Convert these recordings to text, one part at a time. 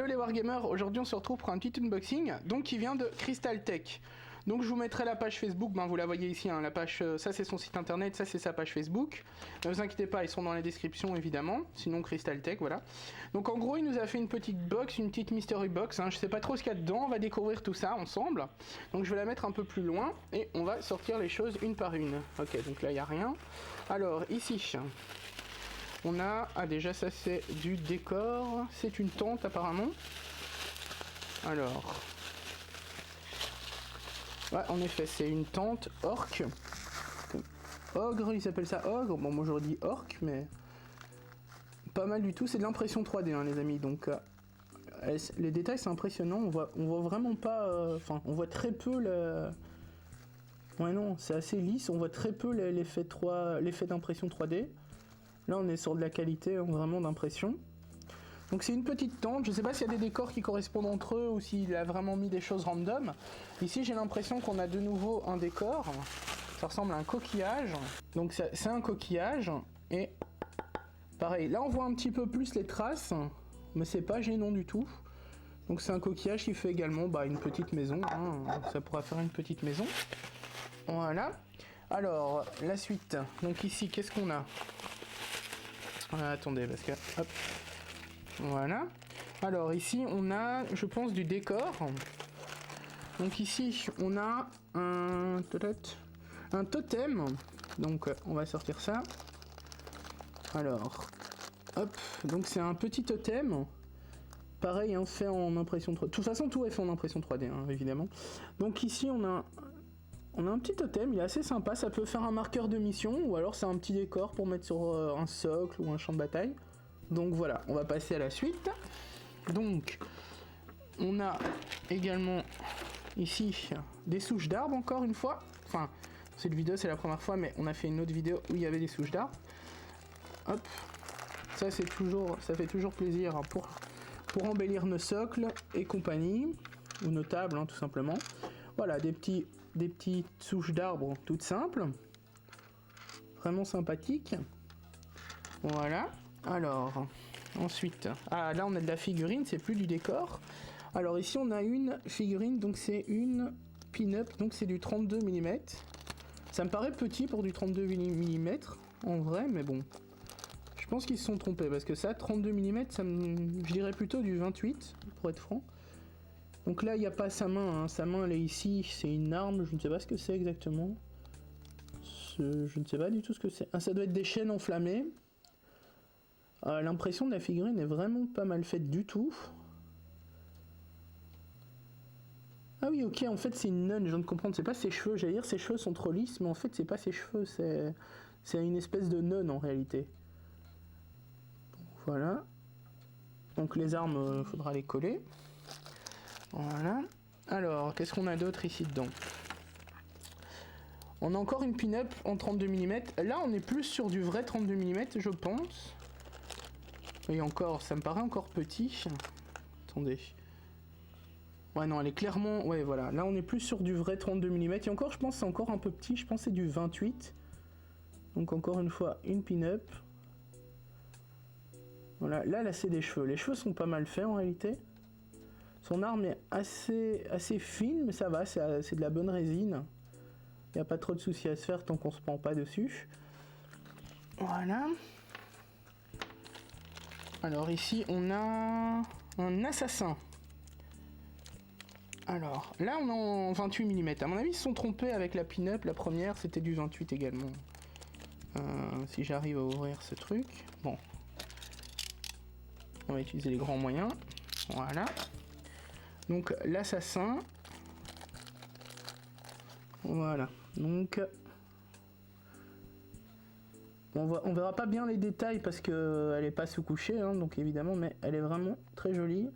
Hello les Wargamers, aujourd'hui on se retrouve pour un petit unboxing, donc qui vient de Crystal Tech. Donc je vous mettrai la page Facebook, ben vous la voyez ici, hein, la page, ça c'est son site internet, ça c'est sa page Facebook. Ne vous inquiétez pas, ils sont dans la description évidemment, sinon Crystal Tech, voilà. Donc en gros il nous a fait une petite box, une petite mystery box, hein. Je sais pas trop ce qu'il y a dedans, on va découvrir tout ça ensemble. Donc je vais la mettre un peu plus loin et on va sortir les choses une par une. Ok, donc là il n'y a rien. Alors ici... on a, ah déjà ça c'est du décor, c'est une tente apparemment. Alors, ouais en effet c'est une tente orc. Ogre, ils appellent ça ogre, bon moi j'aurais dit orc mais pas mal du tout, c'est de l'impression 3D hein, les amis, donc les détails c'est impressionnant, on voit vraiment pas, enfin on voit très peu le... Ouais non, c'est assez lisse, on voit très peu l'effet d'impression 3D. Là on est sur de la qualité vraiment d'impression. Donc c'est une petite tente, je sais pas s'il y a des décors qui correspondent entre eux ou s'il a vraiment mis des choses random. Ici j'ai l'impression qu'on a de nouveau un décor, ça ressemble à un coquillage. Donc c'est un coquillage et pareil, là on voit un petit peu plus les traces, mais c'est pas gênant du tout. Donc c'est un coquillage qui fait également une petite maison, hein. Ça pourra faire une petite maison. Voilà. Alors la suite, donc ici qu'est-ce qu'on a ? Attendez, parce que... hop. Voilà. Alors ici, on a, je pense, du décor. Donc ici, on a un totem. Donc, on va sortir ça. Alors, hop. Donc c'est un petit totem. Pareil, hein, fait en impression 3D. De toute façon, tout est fait en impression 3D, hein, évidemment. Donc ici, on a un petit totem, il est assez sympa, ça peut faire un marqueur de mission, ou alors c'est un petit décor pour mettre sur un socle ou un champ de bataille. Donc voilà, on va passer à la suite. Donc, on a également ici des souches d'arbres encore une fois. Enfin, cette vidéo c'est la première fois, mais on a fait une autre vidéo où il y avait des souches d'arbres. Hop, ça fait toujours plaisir hein, pour embellir nos socles et compagnie, ou nos tables hein, tout simplement. Voilà, des petites souches d'arbres toutes simples. Vraiment sympathiques. Voilà. Alors, ensuite... ah, là on a de la figurine, c'est plus du décor. Alors ici on a une figurine, donc c'est une pin-up, donc c'est du 32 mm. Ça me paraît petit pour du 32 mm, en vrai, mais bon. Je pense qu'ils se sont trompés, parce que ça, 32 mm, je dirais plutôt du 28, pour être franc. Donc là, il n'y a pas sa main, hein. Sa main elle est ici, c'est une arme, je ne sais pas ce que c'est exactement. Je ne sais pas du tout ce que c'est. Ah, ça doit être des chaînes enflammées. L'impression de la figurine est vraiment pas mal faite du tout. Ah oui, ok, en fait c'est une nonne, je viens de comprendre, c'est pas ses cheveux, j'allais dire ses cheveux sont trop lisses, mais en fait c'est pas ses cheveux, c'est une espèce de nonne en réalité. Donc, voilà. Donc les armes, faudra les coller. Voilà. Alors, qu'est-ce qu'on a d'autre ici dedans ? On a encore une pin-up en 32 mm. Là, on est plus sur du vrai 32 mm, je pense. Et encore, ça me paraît encore petit. Attendez. Ouais, non, elle est clairement... ouais, voilà. Là, on est plus sur du vrai 32 mm. Et encore, je pense que c'est encore un peu petit. Je pense que c'est du 28. Donc, encore une fois, une pin-up. Voilà. Là, c'est des cheveux. Les cheveux sont pas mal faits, en réalité. Son arme est assez fine, mais ça va, c'est de la bonne résine. Il n'y a pas trop de soucis à se faire tant qu'on se prend pas dessus. Voilà. Alors ici, on a un assassin. Alors, là, on est en 28 mm. À mon avis, ils se sont trompés avec la pin-up. La première, c'était du 28 également. Si j'arrive à ouvrir ce truc. Bon. On va utiliser les grands moyens. Voilà. Donc l'assassin, voilà, donc on verra pas bien les détails parce que elle est pas sous-couchée, hein, donc évidemment, mais elle est vraiment très jolie.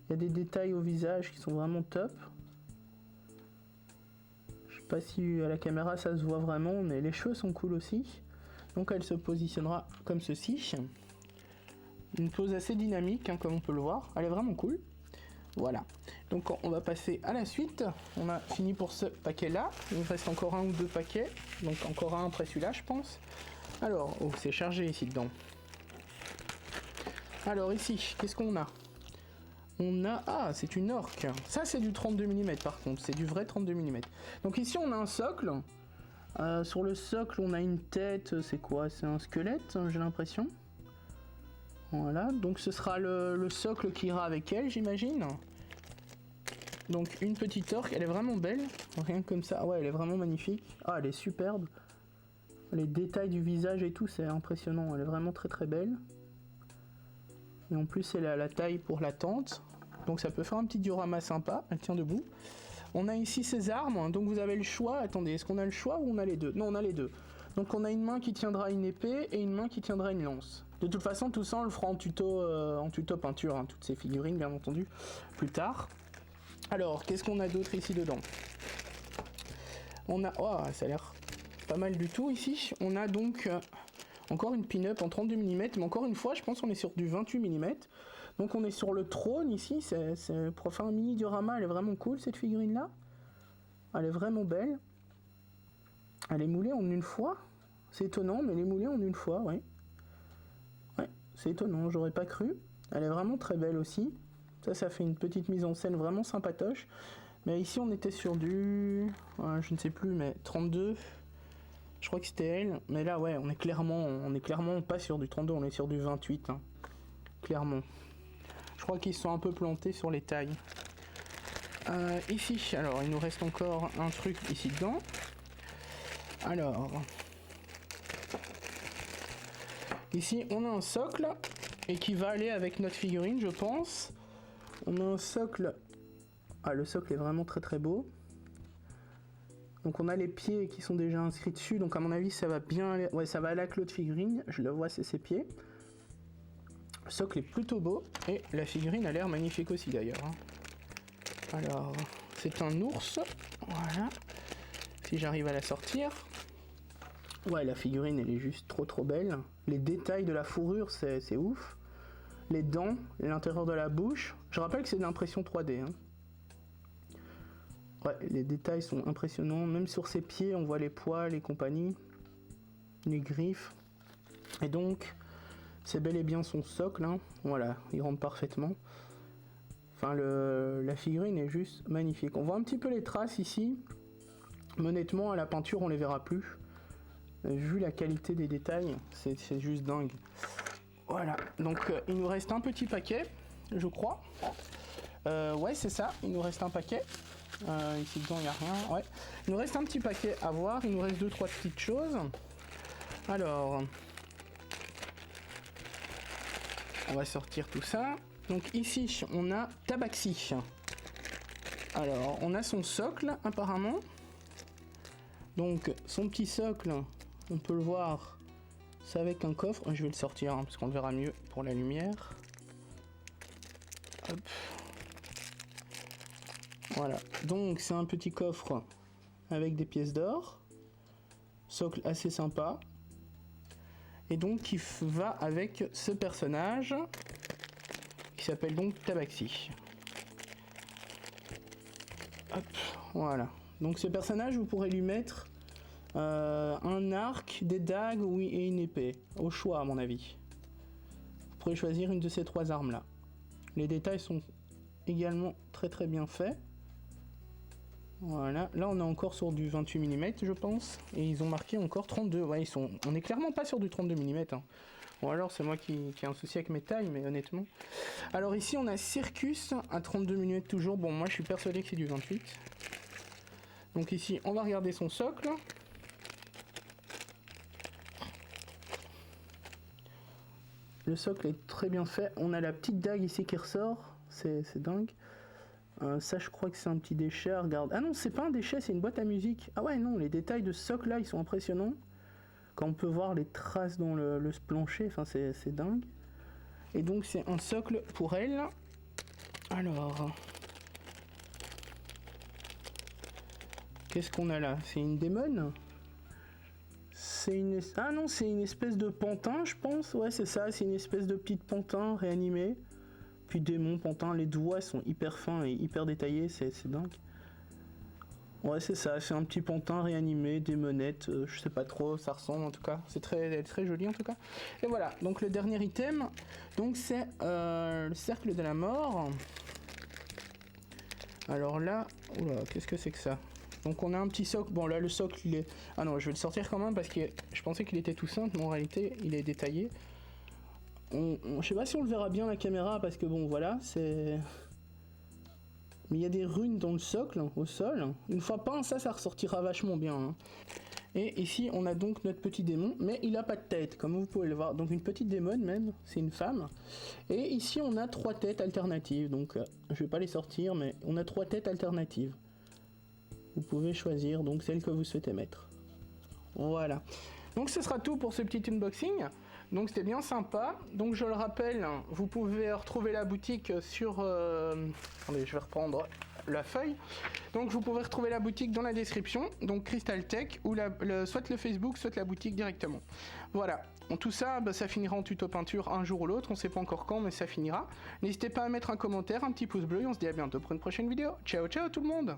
Il y a des détails au visage qui sont vraiment top. Je sais pas si à la caméra ça se voit vraiment, mais les cheveux sont cool aussi. Donc elle se positionnera comme ceci. Une pose assez dynamique, hein, comme on peut le voir. Elle est vraiment cool. Voilà, donc on va passer à la suite. On a fini pour ce paquet là, il me reste encore un ou deux paquets, donc encore un après celui-là je pense. Alors, oh c'est chargé ici dedans. Alors ici, qu'est-ce qu'on a? On a... Ah, c'est une orque. Ça, c'est du 32 mm par contre. C'est du vrai 32 mm. Donc ici, on a un socle. Sur le socle, on a une tête. C'est quoi? C'est un squelette, j'ai l'impression. Voilà. Donc ce sera le socle qui ira avec elle, j'imagine. Donc une petite orque. Elle est vraiment belle. Rien que comme ça. Ouais, elle est vraiment magnifique. Ah, elle est superbe. Les détails du visage et tout, c'est impressionnant. Elle est vraiment très très belle. Et en plus, elle a la taille pour la tente. Donc ça peut faire un petit diorama sympa. Elle tient debout. On a ici ses armes. Donc vous avez le choix. Attendez, est-ce qu'on a le choix ou on a les deux? Non, on a les deux. Donc on a une main qui tiendra une épée et une main qui tiendra une lance. De toute façon, tout ça, on le fera en tuto peinture. Hein, toutes ces figurines, bien entendu, plus tard. Alors, qu'est-ce qu'on a d'autre ici dedans? On a... Oh, ça a l'air pas mal du tout ici. On a donc... encore une pin-up en 32 mm, mais encore une fois, je pense qu'on est sur du 28 mm. Donc on est sur le trône ici, c'est pour faire un mini diorama, elle est vraiment cool cette figurine-là. Elle est vraiment belle. Elle est moulée en une fois. C'est étonnant, mais elle est moulée en une fois, ouais. Ouais, c'est étonnant, j'aurais pas cru. Elle est vraiment très belle aussi. Ça fait une petite mise en scène vraiment sympatoche. Mais ici, on était sur du... je ne sais plus, mais 32... Je crois que c'était elle, mais là ouais, on est clairement pas sur du 32, on est sur du 28, hein. Clairement. Je crois qu'ils sont un peu plantés sur les tailles. Ici, alors il nous reste encore un truc ici dedans. Alors, ici on a un socle, et qui va aller avec notre figurine, je pense. On a un socle, le socle est vraiment très très beau. Donc on a les pieds qui sont déjà inscrits dessus, donc à mon avis ça va bien aller... Ouais, ça va aller avec l'autre figurine, je le vois, c'est ses pieds. Le socle est plutôt beau, et la figurine a l'air magnifique aussi d'ailleurs. Hein. Alors, c'est un ours, voilà. Si j'arrive à la sortir. Ouais, la figurine elle est juste trop belle. Les détails de la fourrure, c'est ouf. Les dents, l'intérieur de la bouche. Je rappelle que c'est de l'impression 3D, hein. Ouais, les détails sont impressionnants. Même sur ses pieds, on voit les poils et compagnie. Les griffes. Et donc, c'est bel et bien son socle. Hein. Voilà, il rentre parfaitement. Enfin, la figurine est juste magnifique. On voit un petit peu les traces ici. Mais honnêtement, à la peinture, on les verra plus. Vu la qualité des détails, c'est juste dingue. Voilà, donc il nous reste un petit paquet, je crois. Ouais, c'est ça, il nous reste un paquet. Ici dedans il n'y a rien, ouais. Il nous reste un petit paquet à voir, il nous reste 2-3 petites choses. Alors, on va sortir tout ça. Donc ici on a Tabaxi. Alors on a son socle apparemment. Donc son petit socle, on peut le voir, c'est avec un coffre. Je vais le sortir hein, parce qu'on le verra mieux pour la lumière. Hop. Voilà, donc c'est un petit coffre avec des pièces d'or, socle assez sympa, et donc qui va avec ce personnage qui s'appelle donc Tabaxi. Hop, voilà. Donc ce personnage, vous pourrez lui mettre un arc, des dagues et une épée, au choix à mon avis. Vous pourrez choisir une de ces trois armes là. Les détails sont également très bien faits. Voilà, là on est encore sur du 28 mm je pense, et ils ont marqué encore 32, ouais, on est clairement pas sur du 32 mm, hein. Ou alors c'est moi qui ai un souci avec mes tailles, mais honnêtement. Alors ici on a Circus à 32 mm toujours, bon moi je suis persuadé que c'est du 28. Donc ici on va regarder son socle. Le socle est très bien fait, on a la petite dague ici qui ressort, c'est dingue. Ça je crois que c'est un petit déchet, regarde. Ah non, c'est pas un déchet, c'est une boîte à musique. Ah ouais non, les détails de ce socle là ils sont impressionnants. Quand on peut voir les traces dans le plancher, enfin c'est dingue. Et donc c'est un socle pour elle. Alors, qu'est-ce qu'on a là? C'est une démon? Ah non, c'est une espèce de pantin je pense. Ouais c'est ça, c'est une espèce de petite pantin réanimée. Puis démon, pantin, les doigts sont hyper fins et hyper détaillés, c'est dingue. Ouais c'est ça, c'est un petit pantin réanimé, démonette, je sais pas trop, ça ressemble en tout cas, c'est très joli en tout cas. Et voilà, donc le dernier item, donc c'est le cercle de la mort. Alors là, oula, qu'est-ce que c'est que ça? Donc on a un petit socle. Bon là le socle il est... Ah non, je vais le sortir quand même parce que je pensais qu'il était tout simple, mais en réalité il est détaillé. Je sais pas si on le verra bien à la caméra parce que bon voilà, c'est... Mais il y a des runes dans le socle, au sol. Une fois peint, ça ressortira vachement bien. Hein. Et ici, on a donc notre petit démon, mais il a pas de tête, comme vous pouvez le voir. Donc une petite démon même, c'est une femme. Et ici, on a 3 têtes alternatives. Donc je vais pas les sortir, mais on a 3 têtes alternatives. Vous pouvez choisir donc celle que vous souhaitez mettre. Voilà. Donc ce sera tout pour ce petit unboxing. Donc c'était bien sympa. Donc je le rappelle, vous pouvez retrouver la boutique sur... Attendez, je vais reprendre la feuille. Donc vous pouvez retrouver la boutique dans la description. Donc Crystal Tech, ou soit le Facebook, soit la boutique directement. Voilà. Tout ça, ça finira en tuto peinture un jour ou l'autre. On ne sait pas encore quand, mais ça finira. N'hésitez pas à mettre un commentaire, un petit pouce bleu. Et on se dit à bientôt pour une prochaine vidéo. Ciao, ciao tout le monde!